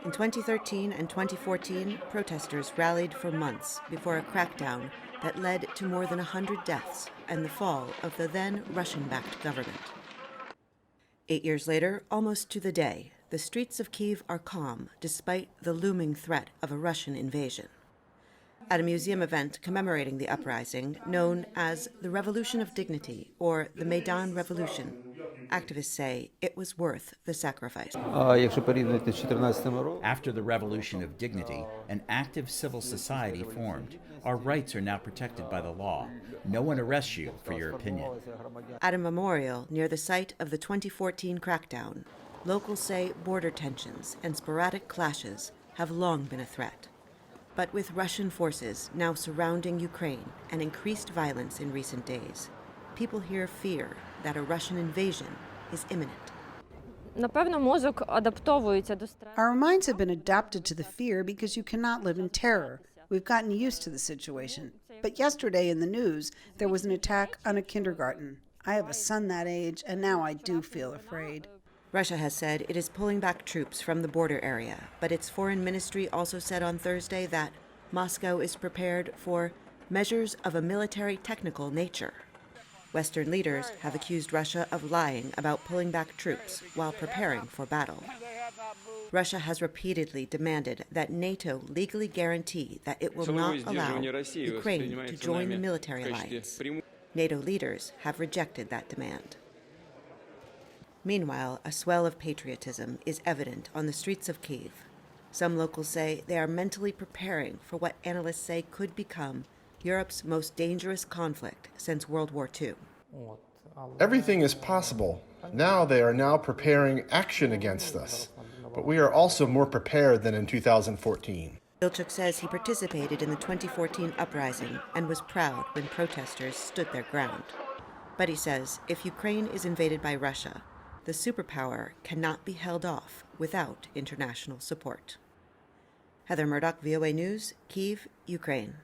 In 2013 and 2014, protesters rallied for months before a crackdown that led to more than 100 deaths and the fall of the then Russian-backed government. 8 years later, almost to the day, the streets of Kyiv are calm despite the looming threat of a Russian invasion. At a museum event commemorating the uprising, known as the Revolution of Dignity or the Maidan Revolution, activists say it was worth the sacrifice. After the Revolution of Dignity, an active civil society formed. Our rights are now protected by the law. No one arrests you for your opinion. At a memorial near the site of the 2014 crackdown, locals say border tensions and sporadic clashes have long been a threat. But with Russian forces now surrounding Ukraine and increased violence in recent days, people here fear that a Russian invasion is imminent. Our minds have been adapted to the fear because you cannot live in terror. We've gotten used to the situation. But yesterday in the news, there was an attack on a kindergarten. I have a son that age, and now I do feel afraid. Russia has said it is pulling back troops from the border area, but its foreign ministry also said on Thursday that Moscow is prepared for measures of a military technical nature. Western leaders have accused Russia of lying about pulling back troops while preparing for battle. Russia has repeatedly demanded that NATO legally guarantee that it will not allow Ukraine to join the military alliance. NATO leaders have rejected that demand. Meanwhile, a swell of patriotism is evident on the streets of Kyiv. Some locals say they are mentally preparing for what analysts say could become Europe's most dangerous conflict since World War II. Everything is possible. Now they are now preparing action against us. But we are also more prepared than in 2014. Ilchuk says he participated in the 2014 uprising and was proud when protesters stood their ground. But he says if Ukraine is invaded by Russia, the superpower cannot be held off without international support. Heather Murdoch, VOA News, Kyiv, Ukraine.